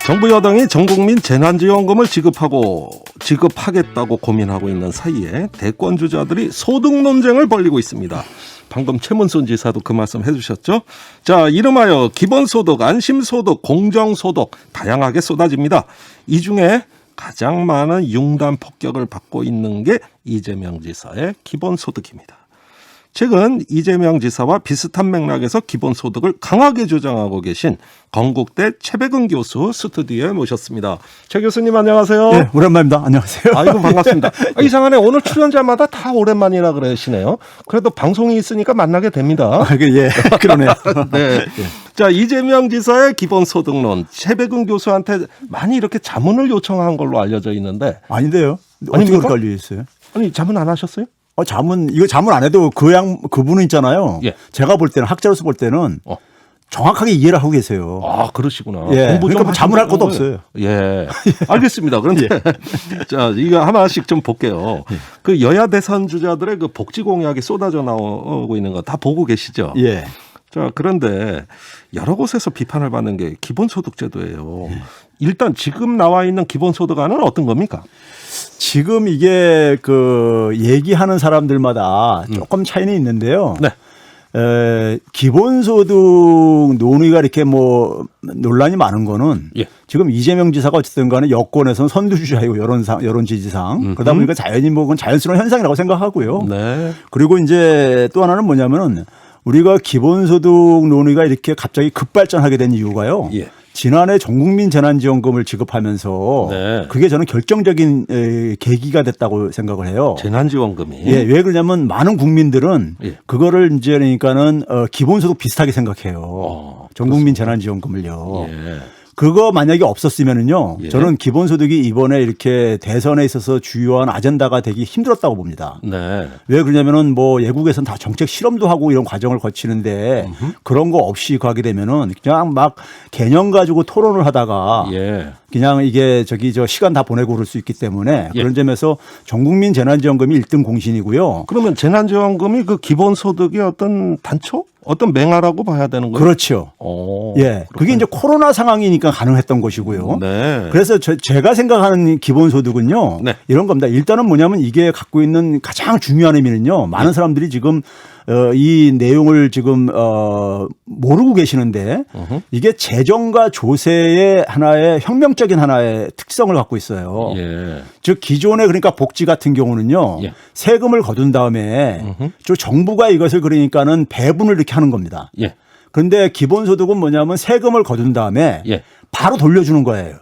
정부 여당이 전국민 재난지원금을 지급하겠다고 고민하고 있는 사이에 대권 주자들이 소득 논쟁을 벌이고 있습니다. 방금 최문순 지사도 그 말씀 해주셨죠. 자, 이름하여 기본소득, 안심소득, 공정소득 다양하게 쏟아집니다. 이 중에 가장 많은 융단 폭격을 받고 있는 게 이재명 지사의 기본소득입니다. 최근 이재명 지사와 비슷한 맥락에서 기본소득을 강하게 주장하고 계신 건국대 최백은 교수 스튜디오에 모셨습니다. 최 교수님 안녕하세요. 네, 오랜만입니다. 안녕하세요. 아이고 반갑습니다. 이상하네. 오늘 출연자마다 다 오랜만이라 그러시네요. 그래도 방송이 있으니까 만나게 됩니다. 예, 그러네요. 네. 자, 이재명 지사의 기본소득론 최백은 교수한테 많이 이렇게 자문을 요청한 걸로 알려져 있는데 아닌데요. 어떻게 아닙니까? 그렇게 알려 있어요? 아니 자문 안 하셨어요? 이거 자문 안 해도 그분은 있잖아요. 예. 제가 볼 때는 학자로서 볼 때는 정확하게 이해를 하고 계세요. 아, 그러시구나. 예. 공부 좀 그러니까 자문할 것도 하시는 없어요. 예. 알겠습니다. 그런데 자, 이거 하나씩 좀 볼게요. 그 여야 대선 주자들의 그 복지 공약이 쏟아져 나오고 있는 거 다 보고 계시죠? 예. 자, 그런데 여러 곳에서 비판을 받는 게 기본소득 제도예요. 일단 지금 나와 있는 기본소득안은 어떤 겁니까? 지금 이게 얘기하는 사람들마다 조금 차이는 있는데요. 네. 기본소득 논의가 이렇게 논란이 많은 거는 예. 지금 이재명 지사가 어쨌든 간에 여권에서는 선두주자이고 여론 지지상 그러다 보니까 자연스러운 현상이라고 생각하고요. 네. 그리고 이제 또 하나는 뭐냐면은 우리가 기본소득 논의가 이렇게 갑자기 급발전하게 된 이유가요. 예. 지난해 전국민 재난지원금을 지급하면서 네. 그게 저는 결정적인 계기가 됐다고 생각을 해요. 재난지원금이. 예, 왜 그러냐면 많은 국민들은 예. 그거를 이제 그러니까는 기본소득 비슷하게 생각해요. 전국민 재난지원금을요. 예. 그거 만약에 없었으면은요, 예. 저는 기본소득이 이번에 이렇게 대선에 있어서 주요한 아젠다가 되기 힘들었다고 봅니다. 네. 왜 그러냐면은 예국에서는 다 정책 실험도 하고 이런 과정을 거치는데 그런 거 없이 가게 되면은 그냥 막 개념 가지고 토론을 하다가 예. 그냥 이게 시간 다 보내고 그럴 수 있기 때문에 예. 그런 점에서 전국민 재난지원금이 1등 공신이고요. 그러면 재난지원금이 그 기본소득의 어떤 단초? 어떤 맹아라고 봐야 되는 거예요? 그렇죠. 예. 그게 이제 코로나 상황이니까 가능했던 것이고요. 네. 그래서 제가 생각하는 기본소득은요. 네. 이런 겁니다. 일단은 뭐냐면 이게 갖고 있는 가장 중요한 의미는요. 많은 사람들이 지금 이 내용을 지금 모르고 계시는데 이게 재정과 조세의 하나의 혁명적인 하나의 특성을 갖고 있어요. 예. 즉 기존에 그러니까 복지 같은 경우는요. 예. 세금을 거둔 다음에 저 정부가 이것을 그러니까는 배분을 이렇게 하는 겁니다. 예. 그런데 기본소득은 뭐냐면 세금을 거둔 다음에 예. 바로 돌려주는 거예요.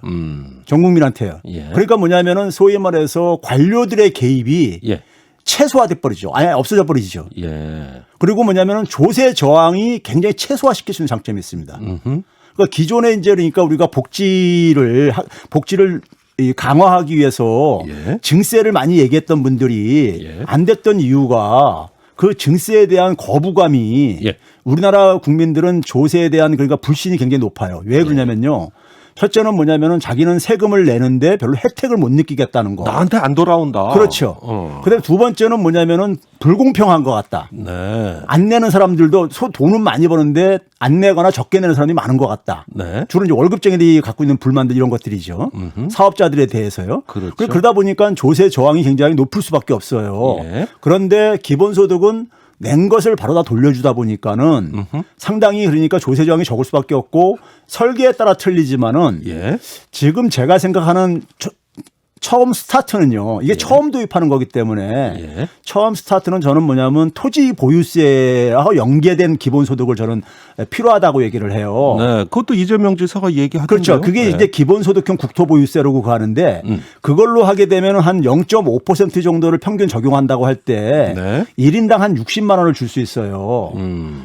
전 국민한테요. 예. 그러니까 뭐냐면은 소위 말해서 관료들의 개입이 예. 최소화돼 버리죠. 아예 없어져 버리죠. 예. 그리고 뭐냐면은 조세 저항이 굉장히 최소화시킬 수 있는 장점이 있습니다. 그러니까 기존에 이제 그러니까 우리가 복지를 강화하기 위해서 예. 증세를 많이 얘기했던 분들이 예. 안 됐던 이유가 그 증세에 대한 거부감이 예. 우리나라 국민들은 조세에 대한 그러니까 불신이 굉장히 높아요. 왜 그러냐면요. 첫째는 뭐냐면은 자기는 세금을 내는데 별로 혜택을 못 느끼겠다는 거. 나한테 안 돌아온다. 그렇죠. 그다음에 두 번째는 뭐냐면은 불공평한 것 같다. 네. 안 내는 사람들도 돈은 많이 버는데 안 내거나 적게 내는 사람이 많은 것 같다. 네. 주로 이제 월급쟁이들이 갖고 있는 불만들 이런 것들이죠. 사업자들에 대해서요. 그렇죠. 그러다 보니까 조세 저항이 굉장히 높을 수밖에 없어요. 예. 그런데 기본소득은 낸 것을 바로 다 돌려주다 보니까는 상당히 그러니까 조세 저항이 적을 수밖에 없고 설계에 따라 틀리지만은 예. 지금 제가 생각하는 처음 스타트는요. 이게 처음 도입하는 거기 때문에 예. 처음 스타트는 저는 뭐냐면 토지 보유세하고 연계된 기본소득을 저는 필요하다고 얘기를 해요. 네. 그것도 이재명 지사가 얘기하던데요. 그렇죠. 그게 네. 이제 기본소득형 국토보유세라고 하는데 그걸로 하게 되면 한 0.5% 정도를 평균 적용한다고 할 때 네. 1인당 한 60만 원을 줄 수 있어요.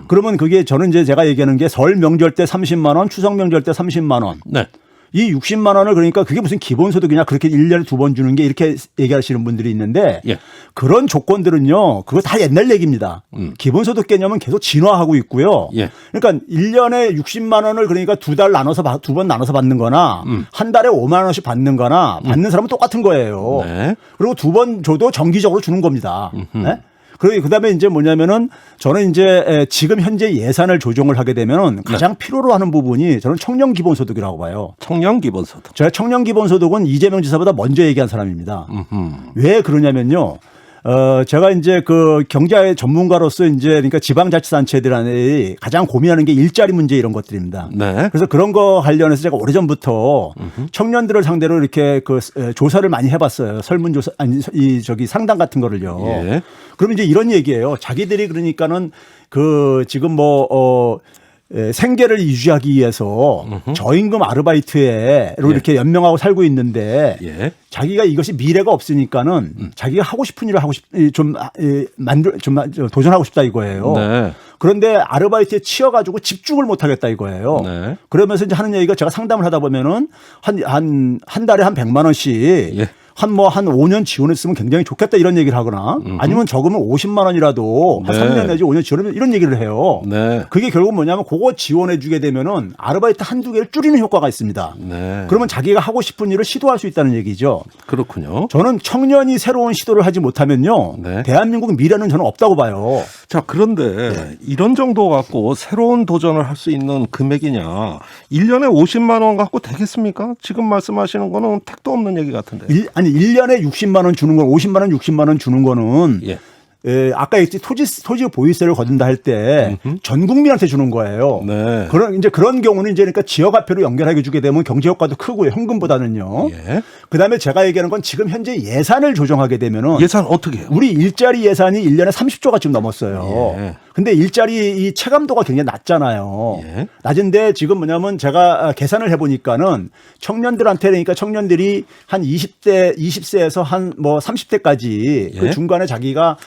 그러면 그게 저는 이제 제가 얘기하는 게 설 명절 때 30만 원, 추석 명절 때 30만 원. 네. 이 60만 원을 그러니까 그게 무슨 기본소득이냐 그렇게 1년에 2번 주는 게 이렇게 얘기하시는 분들이 있는데 예. 그런 조건들은요. 그거 다 옛날 얘기입니다. 기본소득 개념은 계속 진화하고 있고요. 예. 그러니까 1년에 60만 원을 그러니까 두 번 나눠서 받는 거나 한 달에 5만 원씩 받는 거나 받는 사람은 똑같은 거예요. 네. 그리고 두 번 줘도 정기적으로 주는 겁니다. 네? 그다음에 이제 뭐냐면은 저는 이제 지금 현재 예산을 조정을 하게 되면은 가장 필요로 하는 부분이 저는 청년 기본소득이라고 봐요. 청년 기본소득. 제가 청년 기본소득은 이재명 지사보다 먼저 얘기한 사람입니다. 왜 그러냐면요. 제가 이제 그 경제 전문가로서 이제 그러니까 지방자치단체들이 가장 고민하는 게 일자리 문제 이런 것들입니다. 네. 그래서 그런 거 관련해서 제가 오래전부터 청년들을 상대로 이렇게 그 조사를 많이 해봤어요. 설문조사, 아니, 상담 같은 거를요. 예. 그러면 이제 이런 얘기예요. 자기들이 그러니까는 그 지금 생계를 유지하기 위해서 저임금 아르바이트로 이렇게 연명하고 살고 있는데 예. 자기가 이것이 미래가 없으니까는 자기가 하고 싶은 일을 도전하고 싶다 이거예요. 네. 그런데 아르바이트에 치여가지고 집중을 못 하겠다 이거예요. 네. 그러면서 이제 하는 얘기가 제가 상담을 하다 보면은 한 달에 한 100만 원씩 예. 한 5년 지원했으면 굉장히 좋겠다 이런 얘기를 하거나 아니면 적으면 50만 원이라도 한 네. 3년 내지 5년 지원하면 이런 얘기를 해요. 네. 그게 결국 뭐냐면 그거 지원해 주게 되면은 아르바이트 한두 개를 줄이는 효과가 있습니다. 네. 그러면 자기가 하고 싶은 일을 시도할 수 있다는 얘기죠. 그렇군요. 저는 청년이 새로운 시도를 하지 못하면요. 네. 대한민국 미래는 저는 없다고 봐요. 자, 그런데 이런 정도 갖고 새로운 도전을 할 수 있는 금액이냐. 1년에 50만 원 갖고 되겠습니까? 지금 말씀하시는 거는 택도 없는 얘기 같은데. 1년에 60만 원 주는 건 50만 원, 60만 원 주는 거는 예. 아까 얘기했지 토지 보유세를 거둔다 할 때 전 국민한테 주는 거예요. 네. 그런 경우는 이제 그러니까 지역화폐로 연결하게 주게 되면 경제 효과도 크고요. 현금보다는요. 예. 그다음에 제가 얘기하는 건 지금 현재 예산을 조정하게 되면은 예산 어떻게 해요? 우리 일자리 예산이 1년에 30조가 지금 넘었어요. 예. 근데 일자리 이 체감도가 굉장히 낮잖아요. 예. 낮은데 지금 뭐냐면 제가 계산을 해보니까는 청년들한테 그러니까 청년들이 한 20세에서 한 30대까지 예. 그 중간에 자기가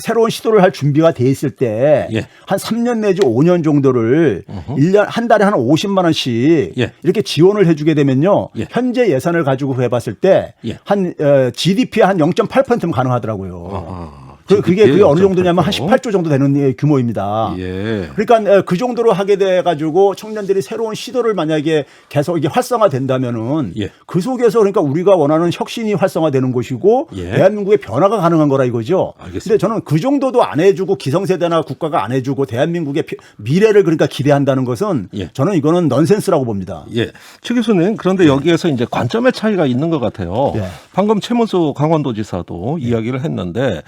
새로운 시도를 할 준비가 돼 있을 때 한 예. 3년 내지 5년 정도를 1년 한 달에 한 50만 원씩 예. 이렇게 지원을 해주게 되면요. 예. 현재 예산을 가지고 해봤을 때 예. 한 GDP의 한 0.8%면 가능하더라고요. 그게 어느 정도냐면 한 18조 정도 되는 규모입니다. 예. 그러니까 그 정도로 하게 돼 가지고 청년들이 새로운 시도를 만약에 계속 이게 활성화된다면은 예. 그 속에서 그러니까 우리가 원하는 혁신이 활성화되는 것이고 예. 대한민국의 변화가 가능한 거라 이거죠. 알겠습니다. 근데 저는 그 정도도 안 해주고 기성세대나 국가가 안 해주고 대한민국의 미래를 그러니까 기대한다는 것은 예. 저는 이거는 넌센스라고 봅니다. 예. 최 교수님, 그런데 여기에서 이제 관점의 차이가 있는 것 같아요. 예. 방금 최문수 강원도지사도 이야기를 했는데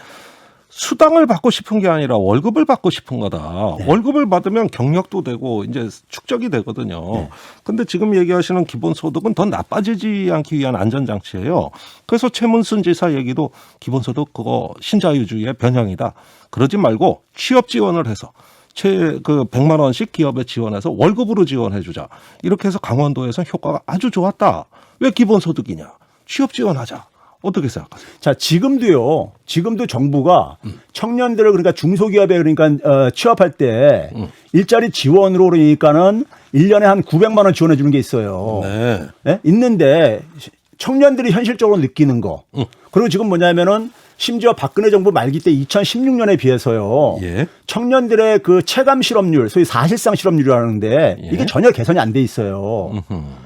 수당을 받고 싶은 게 아니라 월급을 받고 싶은 거다. 네. 월급을 받으면 경력도 되고 이제 축적이 되거든요. 근데 지금 얘기하시는 기본소득은 더 나빠지지 않기 위한 안전장치예요. 그래서 최문순 지사 얘기도 기본소득 그거 신자유주의의 변형이다. 그러지 말고 취업 지원을 해서 100만 원씩 기업에 지원해서 월급으로 지원해 주자. 이렇게 해서 강원도에서 효과가 아주 좋았다. 왜 기본소득이냐? 취업 지원하자. 어떻게 생각하세요? 자, 지금도 정부가 청년들을 그러니까 중소기업에 그러니까 취업할 때 일자리 지원으로 그러니까는 1년에 한 900만 원 지원해 주는 게 있어요. 네. 네? 있는데 청년들이 현실적으로 느끼는 거. 그리고 지금 뭐냐면은 심지어 박근혜 정부 말기 때 2016년에 비해서요. 예. 청년들의 그 체감 실업률, 소위 사실상 실업률이라는데 예. 이게 전혀 개선이 안 돼 있어요.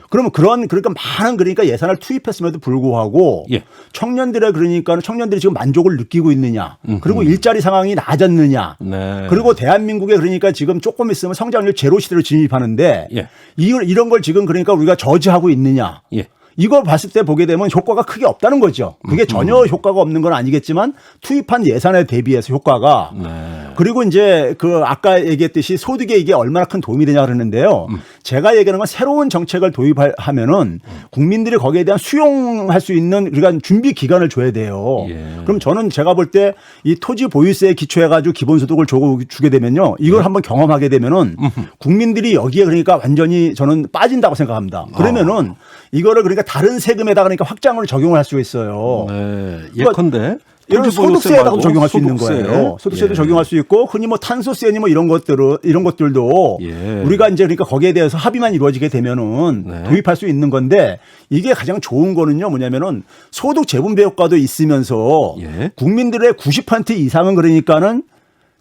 그러면 그러니까 많은 그러니까 예산을 투입했음에도 불구하고 예. 청년들이 지금 만족을 느끼고 있느냐. 그리고 일자리 상황이 나아졌느냐. 네. 그리고 대한민국에 그러니까 지금 조금 있으면 성장률 제로 시대로 진입하는데 예. 이런 걸 지금 그러니까 우리가 저지하고 있느냐. 예. 이걸 봤을 때 보게 되면 효과가 크게 없다는 거죠. 그게 전혀 효과가 없는 건 아니겠지만 투입한 예산에 대비해서 효과가 네. 그리고 이제 그 아까 얘기했듯이 소득에 이게 얼마나 큰 도움이 되냐 그러는데요. 제가 얘기하는 건 새로운 정책을 도입하면은 국민들이 거기에 대한 수용할 수 있는 그러니까 준비 기간을 줘야 돼요. 예. 그럼 저는 제가 볼 때 이 토지 보유세에 기초해 가지고 기본소득을 주게 되면요. 이걸 한번 경험하게 되면은 국민들이 여기에 그러니까 완전히 저는 빠진다고 생각합니다. 그러면은 이거를 그러니까 다른 세금에다가 그러니까 확장을 적용을 할 수가 있어요. 네. 예컨대 이런 소득세에다가 적용할 수 있는 거예요. 소득세도 예. 적용할 수 있고 흔히 탄소세니 이런 것들도 예. 우리가 이제 그러니까 거기에 대해서 합의만 이루어지게 되면은 네. 도입할 수 있는 건데 이게 가장 좋은 거는요 뭐냐면은 소득 재분배 효과도 있으면서 예. 국민들의 90% 이상은 그러니까는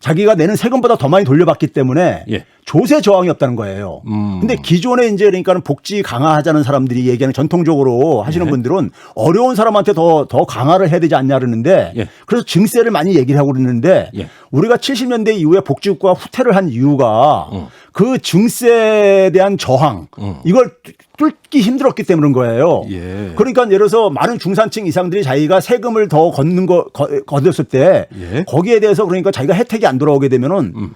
자기가 내는 세금보다 더 많이 돌려받기 때문에 예. 조세 저항이 없다는 거예요. 근데 기존에 이제 그러니까는 복지 강화하자는 사람들이 얘기하는 전통적으로 하시는 분들은 어려운 사람한테 더 강화를 해야 되지 않냐 그러는데 예. 그래서 증세를 많이 얘기를 하고 그러는데 예. 우리가 70년대 이후에 복지국가가 후퇴를 한 이유가 그 증세에 대한 저항 이걸 뚫기 힘들었기 때문인 거예요. 예. 그러니까 예를 들어서 많은 중산층 이상들이 자기가 세금을 더 걷었을 때 예. 거기에 대해서 그러니까 자기가 혜택이 안 돌아오게 되면은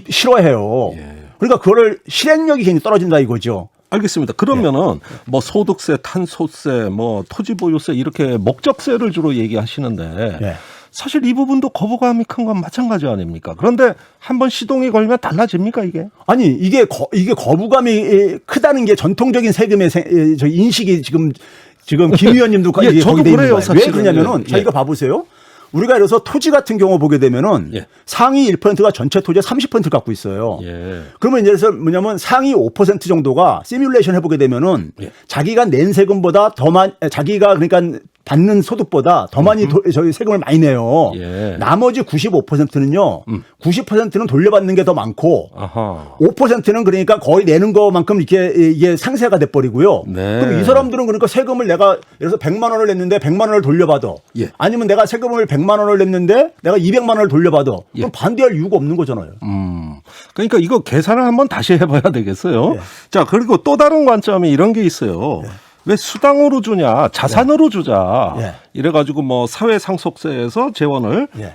싫어해요. 예. 그러니까 그거를 실행력이 굉장히 떨어진다 이거죠. 알겠습니다. 그러면은 뭐 소득세, 탄소세, 뭐 토지보유세 이렇게 목적세를 주로 얘기하시는데 예. 사실 이 부분도 거부감이 큰 건 마찬가지 아닙니까? 그런데 한번 시동이 걸면 달라집니까 이게? 아니 이게 거부감이 크다는 게 전통적인 세금의 저 인식이 지금 김 의원님도 예, 이게 저도 거기에 있는 그래요, 거예요. 사실은. 왜 그러냐면은 예. 자기가 봐보세요. 우리가 예를 들어서 토지 같은 경우 보게 되면은 예. 상위 1%가 전체 토지의 30%를 갖고 있어요. 예. 그러면 예를 들어서 뭐냐면 상위 5% 정도가 시뮬레이션 해보게 되면은 예. 자기가 낸 세금보다 더 많이 자기가 그러니까 받는 소득보다 더 많이 저희 세금을 많이 내요. 예. 나머지 95%는요. 90%는 돌려받는 게 더 많고 아하. 5%는 그러니까 거의 내는 것만큼 이게 상세가 돼 버리고요. 네. 그럼 이 사람들은 그러니까 세금을 내가 예를 들어서 100만 원을 냈는데 100만 원을 돌려받아. 예. 아니면 내가 세금을 100만 원을 냈는데 내가 200만 원을 돌려받아. 예. 그럼 반대할 이유가 없는 거잖아요. 그러니까 이거 계산을 한번 다시 해봐야 되겠어요. 예. 자, 그리고 또 다른 관점이 이런 게 있어요. 왜 수당으로 주냐, 자산으로 주자. 예. 이래가지고 뭐 사회 상속세에서 재원을 예.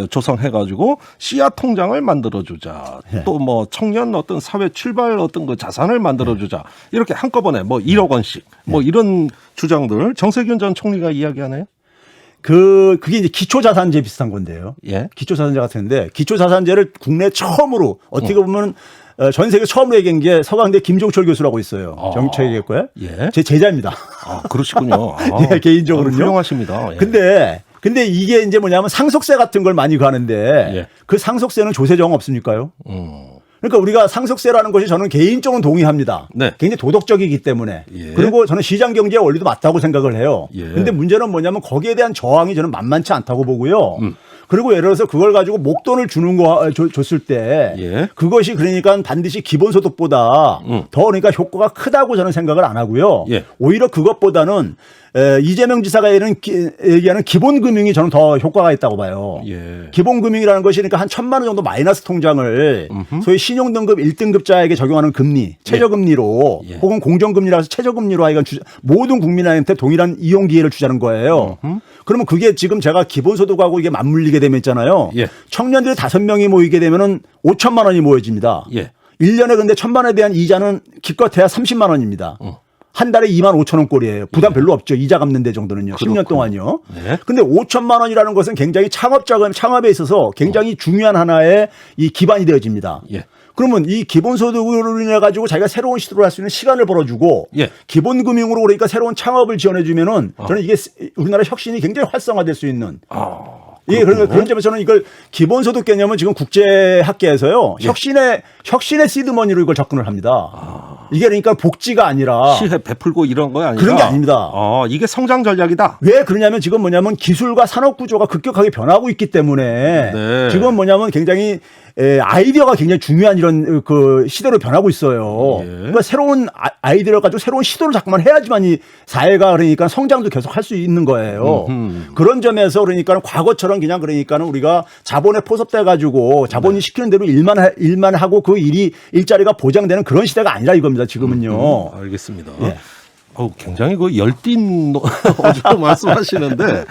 조성해가지고 씨앗 통장을 만들어주자. 예. 또 뭐 청년 어떤 사회 출발 어떤 그 자산을 만들어주자. 이렇게 한꺼번에 뭐 1억 원씩 뭐 이런 주장들 정세균 전 총리가 이야기하네요. 그게 이제 기초자산제 비슷한 건데요. 예. 기초자산제 같은데 기초자산제를 국내 처음으로 어떻게 보면 전 세계 처음으로 얘기한 게 서강대 김종철 교수라고 있어요. 정책외교과에. 예. 제 제자입니다. 아, 그러시군요. 아, 예, 개인적으로는요. 훌륭하십니다. 예. 근데 이게 이제 뭐냐면 상속세 같은 걸 많이 가는데 예. 그 상속세는 조세 정황 없습니까요? 그러니까 우리가 상속세라는 것이 저는 개인적으로 동의합니다. 네. 굉장히 도덕적이기 때문에. 예. 그리고 저는 시장 경제의 원리도 맞다고 생각을 해요. 예. 근데 문제는 뭐냐면 거기에 대한 저항이 저는 만만치 않다고 보고요. 그리고 예를 들어서 그걸 가지고 목돈을 주는 거 줬을 때 예. 그것이 그러니까 반드시 기본소득보다 더 그러니까 효과가 크다고 저는 생각을 안 하고요. 예. 오히려 그것보다는 이재명 지사가 얘기하는 기본금융이 저는 더 효과가 있다고 봐요. 예. 기본금융이라는 것이 그러니까 한 1,000만 원 정도 마이너스 통장을 소위 신용등급 1등급자에게 적용하는 금리, 최저금리로 예. 혹은 공정금리라서 최저금리로 하여간 모든 국민한테 동일한 이용 기회를 주자는 거예요. 그러면 그게 지금 제가 기본소득하고 이게 맞물리게 되면 있잖아요. 예. 청년들이 5명이 모이게 되면은 5천만 원이 모여집니다. 예. 1년에 근데 1,000만 원에 대한 이자는 기껏해야 30만 원입니다. 한 달에 2만 5천 원 꼴이에요. 부담 별로 없죠. 이자 갚는 데 정도는요. 10년 동안요. 네. 근데 5천만 원이라는 것은 굉장히 창업에 있어서 굉장히 중요한 하나의 이 기반이 되어집니다. 예. 그러면 이 기본소득으로 인해 가지고 자기가 새로운 시도를 할 수 있는 시간을 벌어주고 예. 기본금융으로 그러니까 새로운 창업을 지원해주면은 저는 이게 우리나라 혁신이 굉장히 활성화될 수 있는 예, 그러니까 그런 점에서는 이걸 기본소득 개념은 지금 국제학계에서요. 예. 혁신의 시드머니로 이걸 접근을 합니다. 이게 그러니까 복지가 아니라 시혜 베풀고 이런 거 아니라 그런 게 아닙니다. 이게 성장 전략이다. 왜 그러냐면 지금 뭐냐면 기술과 산업 구조가 급격하게 변하고 있기 때문에 네. 지금 뭐냐면 굉장히 아이디어가 굉장히 중요한 이런 그 시대로 변하고 있어요. 예. 그러니까 새로운 아이디어를 가지고 새로운 시도를 자꾸만 해야지만 이 사회가 그러니까 성장도 계속 할 수 있는 거예요. 그런 점에서 그러니까 과거처럼 그냥 그러니까는 우리가 자본에 포섭돼 가지고 자본이 시키는 대로 일만 하고 그 일자리가 보장되는 그런 시대가 아니라 이겁니다. 지금은요. 알겠습니다. 예. 굉장히 그 열띤 어조 말씀하시는데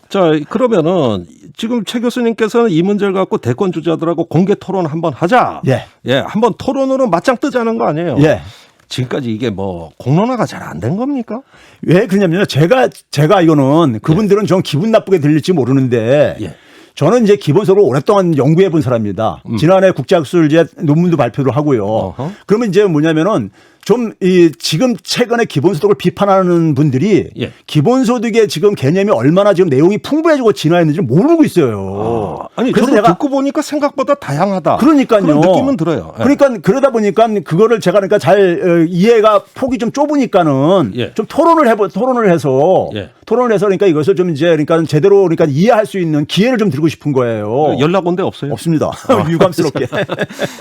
자 그러면은 지금 최 교수님께서는 이 문제를 갖고 대권 주자들하고 공개 토론 한번 하자. 예. 예, 한번 토론으로 맞짱 뜨자는 거 아니에요? 예. 지금까지 이게 뭐 공론화가 잘 안 된 겁니까? 왜 그러냐면요. 제가 이거는 그분들은 좀 기분 나쁘게 들릴지 모르는데 예. 저는 이제 기본적으로 오랫동안 연구해 본 사람입니다. 지난해 국제학술제 논문도 발표를 하고요. 어허. 그러면 이제 뭐냐면은 좀 지금 최근에 기본소득을 비판하는 분들이 예. 기본소득의 지금 개념이 얼마나 지금 내용이 풍부해지고 진화했는지 모르고 있어요. 아니 그래서 저도 듣고 보니까 생각보다 다양하다. 그러니까요. 그런 느낌은 들어요. 예. 그러니까 그러다 보니까 그거를 제가 그러니까 잘 이해가 폭이 좀 좁으니까는 예. 좀 토론을 해서 예. 그러니까 이것을 좀 이제 그러니까 제대로 그러니까 이해할 수 있는 기회를 좀 드리고 싶은 거예요. 연락 온 데 없어요? 없습니다. 유감스럽게.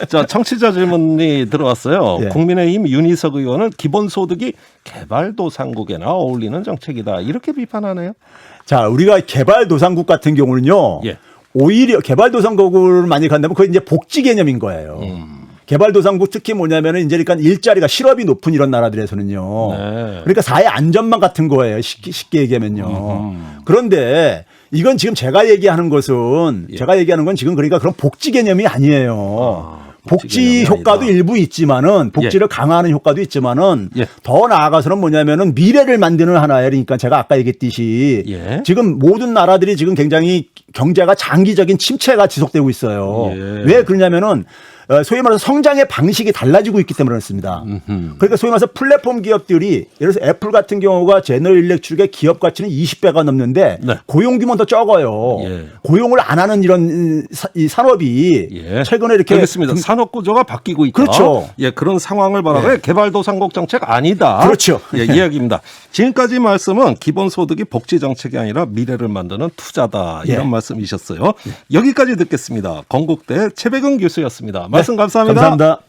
자, 청취자 질문이 들어왔어요. 예. 국민의힘 윤희석 의원은 기본소득이 개발도상국에나 어울리는 정책이다. 이렇게 비판하네요. 자, 우리가 개발도상국 같은 경우는요. 예. 오히려 개발도상국을 많이 간다면 그게 이제 복지 개념인 거예요. 개발도상국 특히 뭐냐면은 이제 그러니까 일자리가 실업이 높은 이런 나라들에서는요. 네. 그러니까 사회 안전망 같은 거예요. 쉽게 얘기하면요. 그런데 이건 지금 제가 얘기하는 것은 예. 제가 얘기하는 건 지금 그러니까 그런 복지 개념이 아니에요. 복지 개념이 효과도 아니다. 일부 있지만은 복지를 강화하는 효과도 있지만은 예. 더 나아가서는 뭐냐면은 미래를 만드는 하나예요. 그러니까 제가 아까 얘기했듯이 예. 지금 모든 나라들이 지금 굉장히 경제가 장기적인 침체가 지속되고 있어요. 예. 왜 그러냐면은 소위 말해서 성장의 방식이 달라지고 있기 때문에 그렇습니다. 그러니까 소위 말해서 플랫폼 기업들이 예를 들어서 애플 같은 경우가 제너럴 일렉트릭의 기업 가치는 20배가 넘는데 네. 고용 규모는 더 적어요. 예. 고용을 안 하는 이런 이 산업이 예. 최근에 이렇게 알겠습니다. 산업 구조가 바뀌고 있다. 그렇죠. 예, 그런 상황을 바라보니 개발도상국 정책 아니다. 그렇죠. 예, 이야기입니다. 지금까지 말씀은 기본소득이 복지 정책이 아니라 미래를 만드는 투자다. 이런 예. 말씀이셨어요. 여기까지 듣겠습니다. 건국대 최백은 교수였습니다. 말씀 감사합니다. 감사합니다.